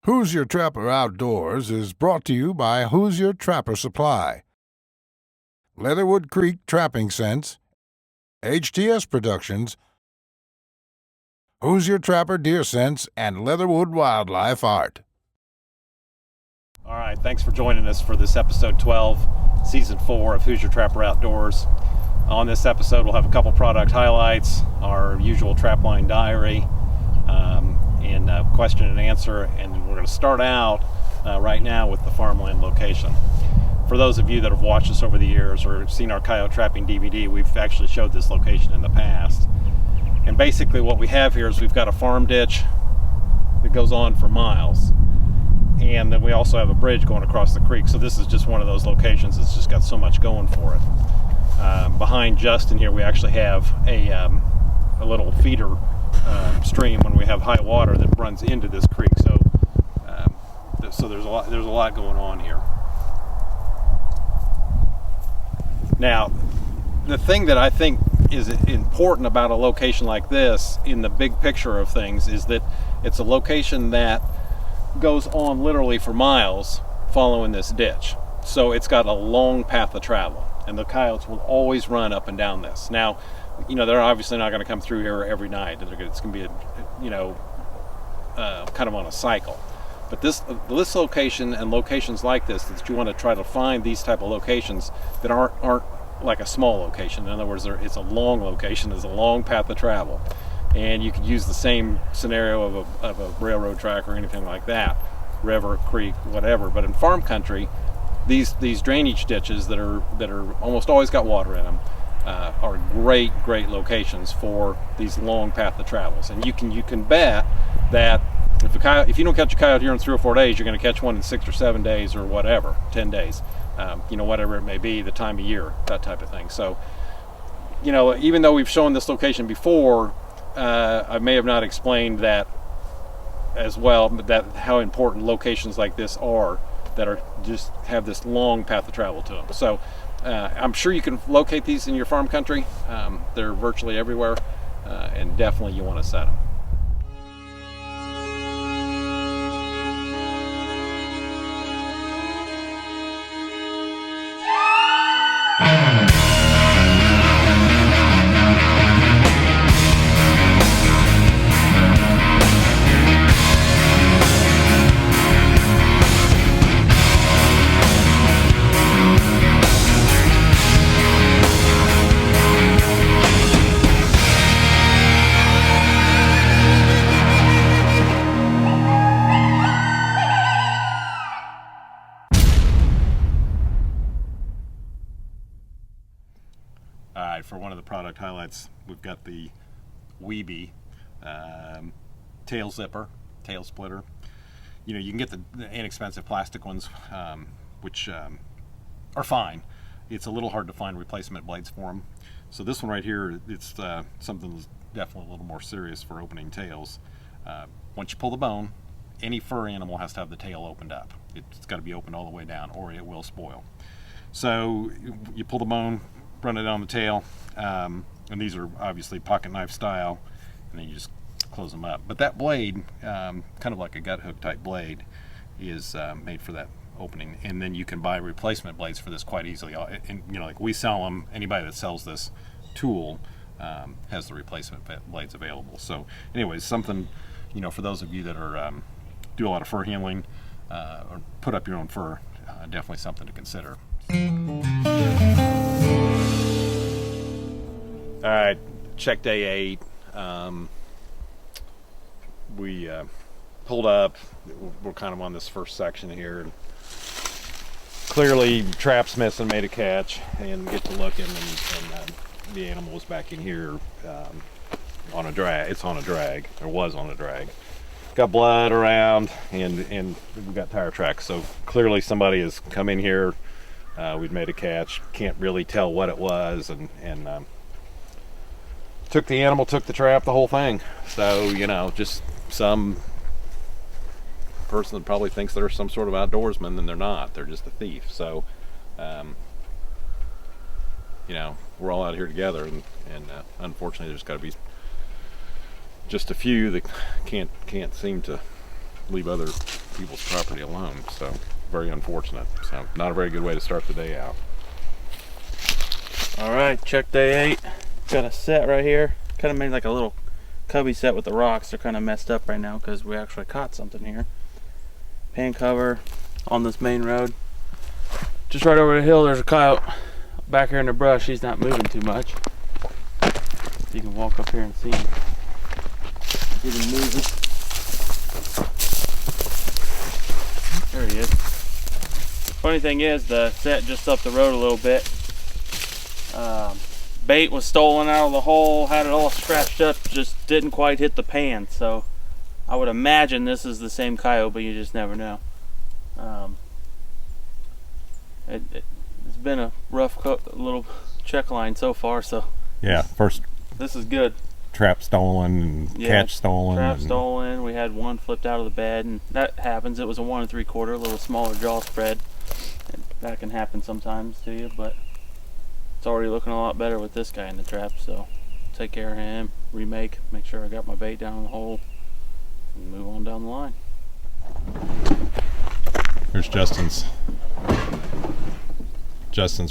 Hoosier Trapper Outdoors is brought to you by Hoosier Trapper Supply, Leatherwood Creek Trapping Scents, HTS Productions, Hoosier Trapper Deer Scents, and Leatherwood Wildlife Art. All right, thanks for joining us for this episode 12, season 4 of Hoosier Trapper Outdoors. On this episode, we'll have a couple product highlights, our usual trapline diary, and question and answer, and we're going to start out right now with the Farmland Location. For those of you that have watched us over the years or seen our coyote trapping DVD, we've actually showed this location in the past. And basically what we have here is we've got a farm ditch that goes on for miles, and then we also have a bridge going across the creek. So this is just one of those locations that's just got so much going for it. Behind Justin here, we actually have a little feeder stream when we have high water that runs into this creek. So there's a lot going on here. Now, the thing that I think is important about a location like this in the big picture of things is that it's a location that goes on literally for miles following this ditch. So it's got a long path of travel, and the coyotes will always run up and down this. Now, they're obviously not going to come through here every night. It's going to be kind of on a cycle. But this location and locations like this, that you want to try to find these type of locations that aren't like a small location. In other words, it's a long location, there's a long path of travel. And you could use the same scenario of a railroad track or anything like that, river, creek, whatever. But in farm country, these drainage ditches that are almost always got water in them are great locations for these long path of travels. And you can bet that if you don't catch a coyote here in 3 or 4 days, you're going to catch one in 6 or 7 days or whatever, 10 days, whatever it may be, the time of year, that type of thing. So, even though we've shown this location before, I may have not explained that as well, that how important locations like this are, that are just have this long path of travel to them. So I'm sure you can locate these in your farm country. They're virtually everywhere, and definitely you want to set them. For one of the product highlights, we've got the Wiebe tail splitter. You can get the inexpensive plastic ones, which are fine. It's a little hard to find replacement blades for them. So this one right here, it's something that's definitely a little more serious for opening tails. Once you pull the bone, any fur animal has to have the tail opened up. It's got to be opened all the way down, or it will spoil. So you pull the bone, run it down the tail, and these are obviously pocket knife style, and then you just close them up. But that blade, kind of like a gut hook type blade, is made for that opening, and then you can buy replacement blades for this quite easily. And like we sell them, anybody that sells this tool has the replacement blades available. So anyways, something for those of you that are do a lot of fur handling or put up your own fur, definitely something to consider. All right, check day 8. We pulled up. We're kind of on this first section here. And clearly, trap's missing, made a catch, and get to looking, and the animal was back in here on a drag. It's on a drag, or was on a drag. Got blood around, and we got tire tracks. So clearly, somebody has come in here. We'd made a catch. Can't really tell what it was, and took the animal, took the trap, the whole thing. So, just some person that probably thinks they're some sort of outdoorsman, and they're not. They're just a thief. So, we're all out here together, and unfortunately, there's got to be just a few that can't seem to leave other people's property alone. So very unfortunate. So not a very good way to start the day out. All right, check day 8. Got a set right here. Kind of made like a little cubby set with the rocks. They're kind of messed up right now because we actually caught something here. Pan cover on this main road. Just right over the hill, there's a coyote back here in the brush. He's not moving too much. You can walk up here and see him. See him moving. There he is. Funny thing is, the set just up the road a little bit. Bait was stolen out of the hole, had it all scratched up, just didn't quite hit the pan. So I would imagine this is the same coyote, but you just never know. It's been a rough little check line so far, so Yeah, first this is good. trap stolen and catch stolen. Trap stolen. We had one flipped out of the bed, and that happens. It was a 1 3/4, a little smaller jaw spread. And that can happen sometimes to you, but it's already looking a lot better with this guy in the trap. So take care of him, remake, make sure I got my bait down in the hole, and move on down the line. Here's Justin's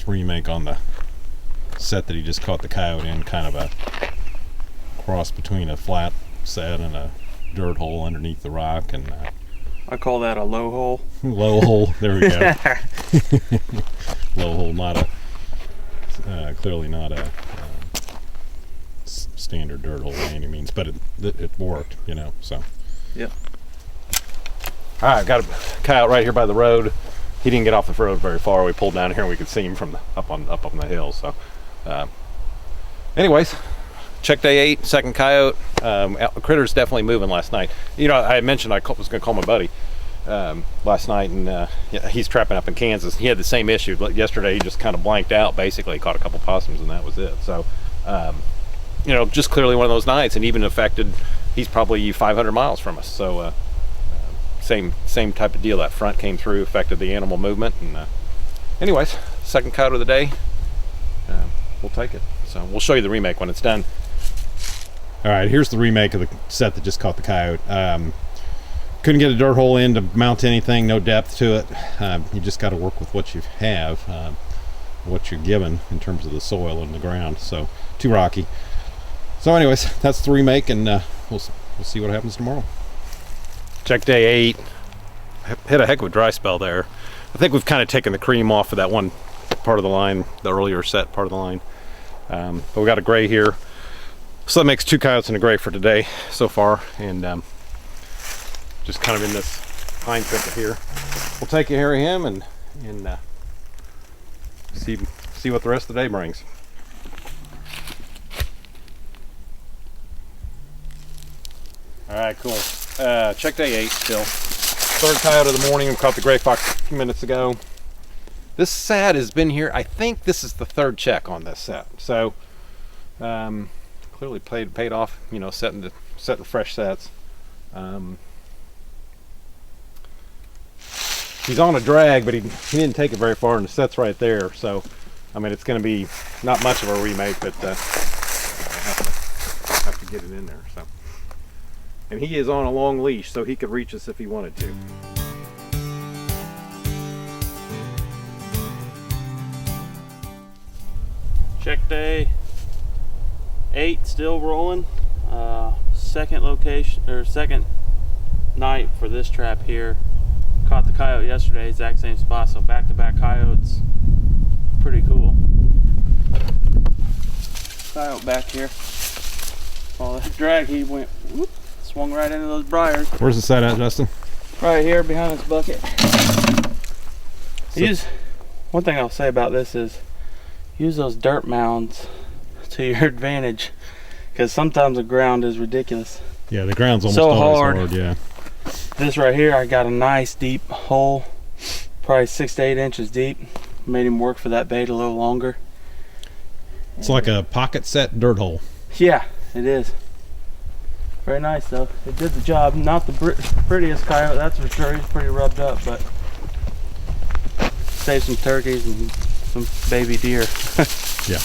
remake on the set that he just caught the coyote in, kind of a cross between a flat set and a dirt hole underneath the rock, and I call that a low hole. low hole. There we go. Low hole, not a clearly not a standard dirt hole by any means, but it worked, you know. So Yep. all right, got a coyote right here by the road. He didn't get off the road very far. We pulled down here and we could see him from up on the hill. So anyways, check day 8, second coyote. Critter's definitely moving last night. You know, I mentioned I was going to call my buddy last night, and yeah, he's trapping up in Kansas. He had the same issue. Yesterday he just kind of blanked out, basically caught a couple possums and that was it. So you know, just clearly one of those nights, and even affected, he's probably 500 miles from us. So same type of deal. That front came through, affected the animal movement, and anyways, second coyote of the day. We'll take it. So we'll show you the remake when it's done. All right, here's the remake of the set that just caught the coyote. Couldn't get a dirt hole in to mount anything, no depth to it. You just got to work with what you have, what you're given in terms of the soil and the ground. So too rocky. So anyways, that's the remake, and we'll see what happens tomorrow. Check day 8. Hit a heck of a dry spell there. I think we've kind of taken the cream off of that one part of the line, the earlier set part of the line. But we got a gray here. So that makes 2 coyotes and a gray for today so far, and just kind of in this pine thicket here. We'll take care of him and see what the rest of the day brings. All right, cool. Check day 8 still. Third coyote of the morning. We caught the gray fox a few minutes ago. This set has been here. I think this is the 3rd check on this set. So clearly paid off. You know, setting fresh sets. He's on a drag, but he didn't take it very far, and the set's right there. So I mean, it's going to be not much of a remake, but I have to get it in there. So. And he is on a long leash, so he could reach us if he wanted to. Check day 8, still rolling. Second location, or second night for this trap here. Caught the coyote yesterday, exact same spot, so back-to-back coyotes. Pretty cool. Coyote back here. All that drag, he went whoop, swung right into those briars. Where's the set at, Justin? Right here behind this bucket. One thing I'll say about this is use those dirt mounds to your advantage, because sometimes the ground is ridiculous. Yeah, the ground's almost so always hard. Yeah. This right here, I got a nice deep hole, probably 6 to 8 inches deep. Made him work for that bait a little longer. It's like a pocket set dirt hole. Yeah, it is. Very nice though. It did the job. Not the prettiest coyote, that's for sure. He's pretty rubbed up, but saved some turkeys and some baby deer. Yeah.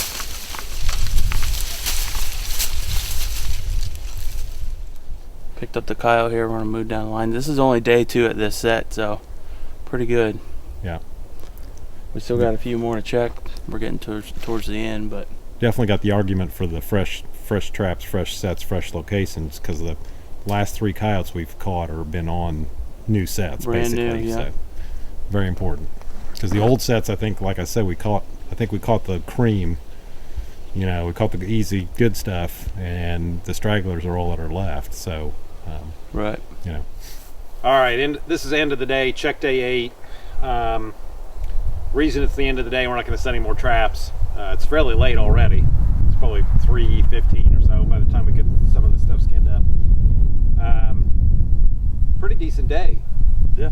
Picked up the coyote here. We're gonna move down the line. This is only day 2 at this set, so pretty good. Yeah. We still got a few more to check. We're getting towards the end, but Definitely got the argument for the fresh traps, fresh sets, fresh locations, because the last 3 coyotes we've caught are been on new sets, brand basically. new, yeah. So very important. Because the old sets, I think, like I said, we caught the cream. You know, we caught the easy, good stuff, and the stragglers are all that are left. So, right. you know. All right, this is the end of the day, check day 8. Reason it's the end of the day, we're not going to set any more traps. It's fairly late already. It's probably 3:15 or so by the time we get some of the stuff skinned up. Pretty decent day. Yeah.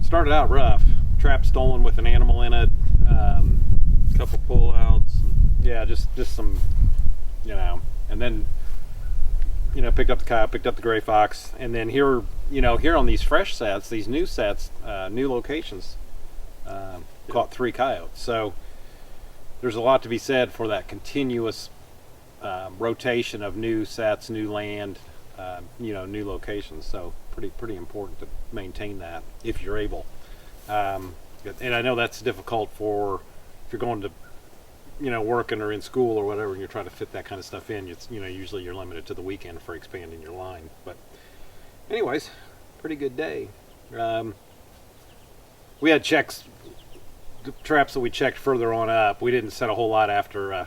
Started out rough. Trap stolen with an animal in it. Couple pull-outs. Yeah, just some, you know, and then, you know, picked up the coyote, picked up the gray fox, and then here, you know, here on these fresh sets, these new sets, new locations, caught 3 coyotes. So there's a lot to be said for that continuous rotation of new sets, new land, you know, new locations. So pretty important to maintain that if you're able. And I know that's difficult for if you're going to, you know, working or in school or whatever, and you're trying to fit that kind of stuff in. It's, you know, usually you're limited to the weekend for expanding your line. But anyways, pretty good day. We had traps that we checked further on up. We didn't set a whole lot after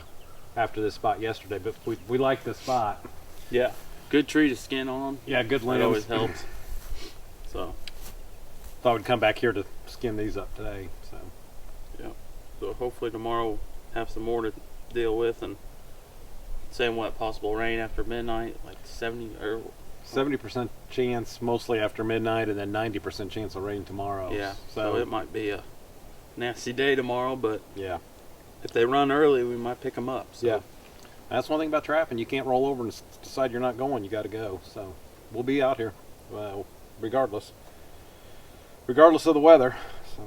this spot yesterday, but we liked this spot. Yeah. Good tree to skin on. Yeah, good That limbs. always helps. So Thought we'd come back here to skin these up today. So hopefully tomorrow we'll have some more to deal with, and saying what, possible rain after midnight, like 70% chance mostly after midnight, and then 90% chance of rain tomorrow. Yeah. So it might be a nasty day tomorrow, but yeah, if they run early, we might pick them up. So. yeah. That's one thing about trapping. You can't roll over and decide you're not going. You got to go. So we'll be out here, regardless of the weather. So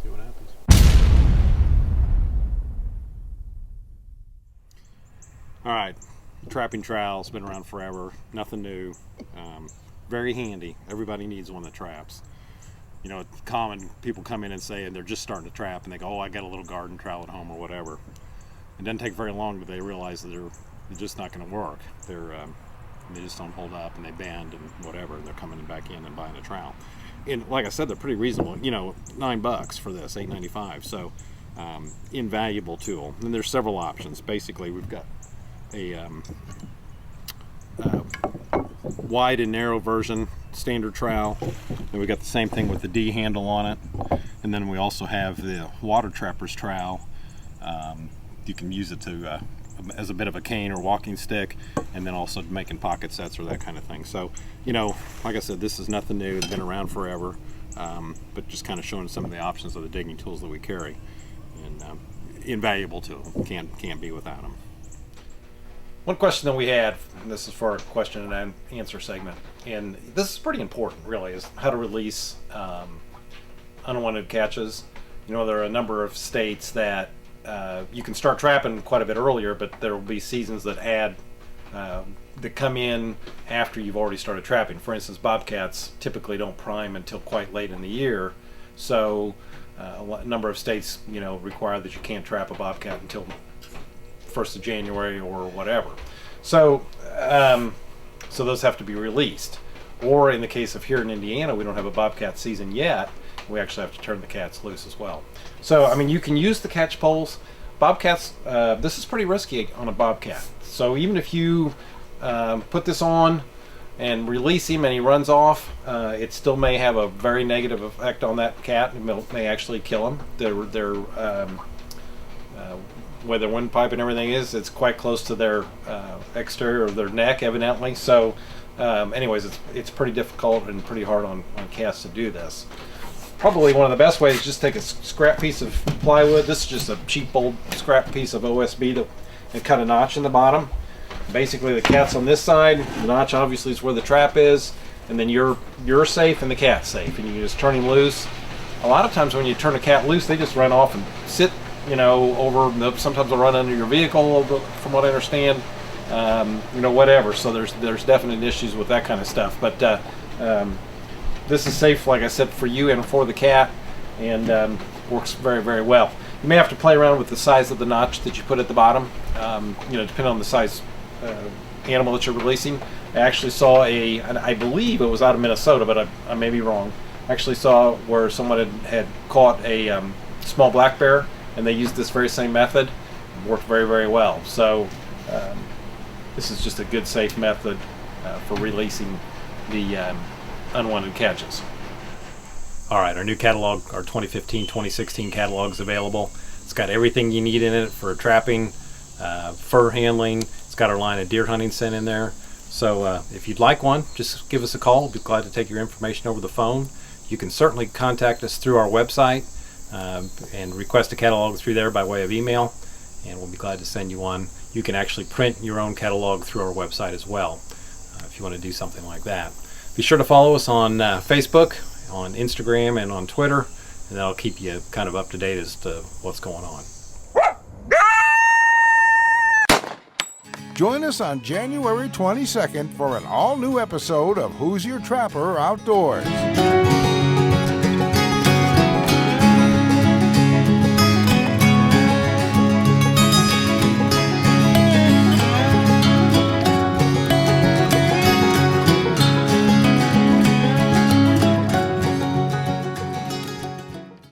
see what happens. All right, trapping trowel's been around forever. Nothing new. Very handy. Everybody needs one that traps. You know, it's common. People come in and say, and they're just starting to trap, and they go, "Oh, I got a little garden trowel at home or whatever." It doesn't take very long, but they realize that they're just not going to work. They just don't hold up, and they bend and whatever. They're coming back in and buying a trowel. And like I said, they're pretty reasonable. You know, $9 for this, $8.95. So invaluable tool. And there's several options. Basically, we've got a wide and narrow version, standard trowel. Then we got the same thing with the D handle on it. And then we also have the water trapper's trowel. You can use it to as a bit of a cane or walking stick, and then also making pocket sets or that kind of thing. So, you know, like I said, this is nothing new. It's been around forever, but just kind of showing some of the options of the digging tools that we carry. And invaluable tool. Can't be without them. One question that we had, and this is for our question and answer segment, and this is pretty important really, is how to release unwanted catches. You know, there are a number of states that you can start trapping quite a bit earlier, but there will be seasons that that come in after you've already started trapping. For instance, bobcats typically don't prime until quite late in the year, so a number of states, you know, require that you can't trap a bobcat until 1st of January or whatever. So so those have to be released. Or in the case of here in Indiana, we don't have a bobcat season yet. We actually have to turn the cats loose as well. So, I mean, you can use the catch poles. Bobcats, this is pretty risky on a bobcat. So even if you put this on and release him and he runs off, it still may have a very negative effect on that cat. It may actually kill him. Where their windpipe and everything is, it's quite close to their exterior of their neck, evidently. So anyways, it's pretty difficult and pretty hard on cats to do this. Probably one of the best ways is just take a scrap piece of plywood. This is just a cheap old scrap piece of OSB and cut a notch in the bottom. Basically the cat's on this side, the notch obviously is where the trap is, and then you're safe and the cat's safe, and you can just turn him loose. A lot of times when you turn a cat loose, they just run off and sit, you know, sometimes they'll run under your vehicle, from what I understand, whatever. So there's definite issues with that kind of stuff. But this is safe, like I said, for you and for the cat, and works very, very well. You may have to play around with the size of the notch that you put at the bottom, depending on the size animal that you're releasing. I actually saw and I believe it was out of Minnesota, but I may be wrong. I actually saw where someone had caught a small black bear, and they used this very same method. It worked very, very well. So this is just a good, safe method for releasing the unwanted catches. All right, our new catalog, our 2015-2016 catalog is available. It's got everything you need in it for trapping, fur handling. It's got our line of deer hunting scent in there. So if you'd like one, just give us a call. We'll be glad to take your information over the phone. You can certainly contact us through our website and request a catalog through there by way of email, and we'll be glad to send you one. You can actually print your own catalog through our website as well if you want to do something like that. Be sure to follow us on Facebook, on Instagram, and on Twitter, and that'll keep you kind of up to date as to what's going on. Join us on January 22nd for an all-new episode of Who's Your Trapper Outdoors.